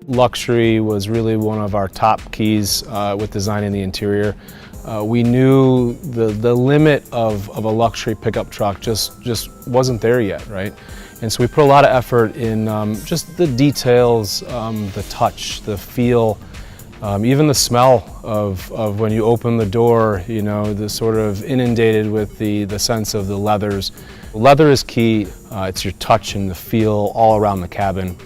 Luxury was really one of our top keys with designing the interior. We knew the limit of a luxury pickup truck just wasn't there yet, right? And so we put a lot of effort in just the details, the touch, the feel, even the smell of when you open the door, you know, the sort of inundated with the sense of the leathers. Leather is key. It's your touch and the feel all around the cabin.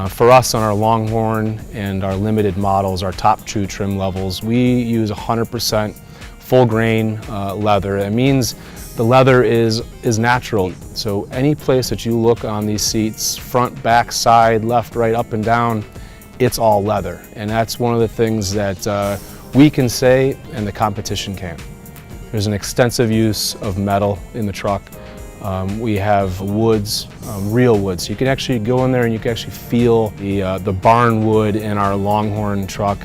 For us on our Longhorn and our limited models, our top two trim levels, we use 100% full grain leather. It means the leather is natural. So any place that you look on these seats, front, back, side, left, right, up and down, it's all leather. And that's one of the things that we can say and the competition can't. There's an extensive use of metal in the truck. We have woods, real wood, so you can actually go in there and you can actually feel the barn wood in our Longhorn truck,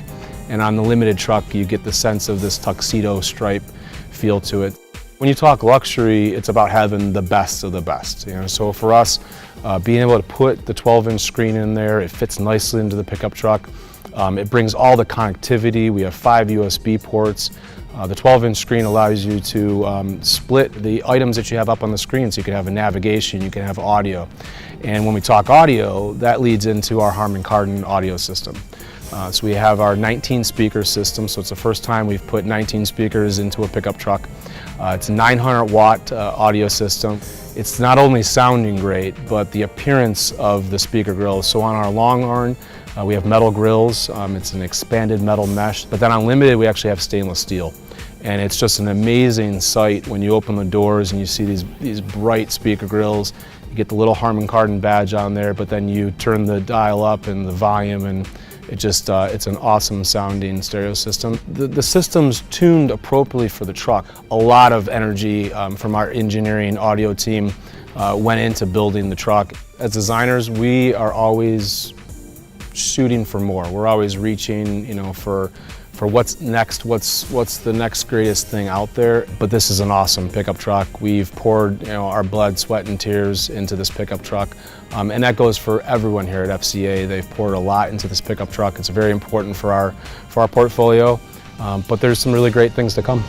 and on the limited truck you get the sense of this tuxedo stripe feel to it. When you talk luxury, it's about having the best of the best. You know? So for us, being able to put the 12-inch screen in there, it fits nicely into the pickup truck. It brings all the connectivity. We have 5 USB ports. The 12-inch screen allows you to split the items that you have up on the screen, so you can have a navigation, you can have audio. And when we talk audio, that leads into our Harman Kardon audio system. So we have our 19 speaker system, so it's the first time we've put 19 speakers into a pickup truck. It's a 900-watt audio system. It's not only sounding great, but the appearance of the speaker grills. So on our Longhorn, we have metal grills. It's an expanded metal mesh, but then on Limited we actually have stainless steel. And it's just an amazing sight when you open the doors and you see these bright speaker grills. You get the little Harman Kardon badge on there, but then you turn the dial up and the volume, and it's an awesome sounding stereo system. The system's tuned appropriately for the truck. A lot of energy from our engineering audio team went into building the truck. As designers, we are always shooting for more. We're always reaching, you know, for what's next, what's the next greatest thing out there. But this is an awesome pickup truck. We've poured, you know, our blood, sweat, and tears into this pickup truck, and that goes for everyone here at FCA. They've poured a lot into this pickup truck. It's very important for our portfolio, but there's some really great things to come.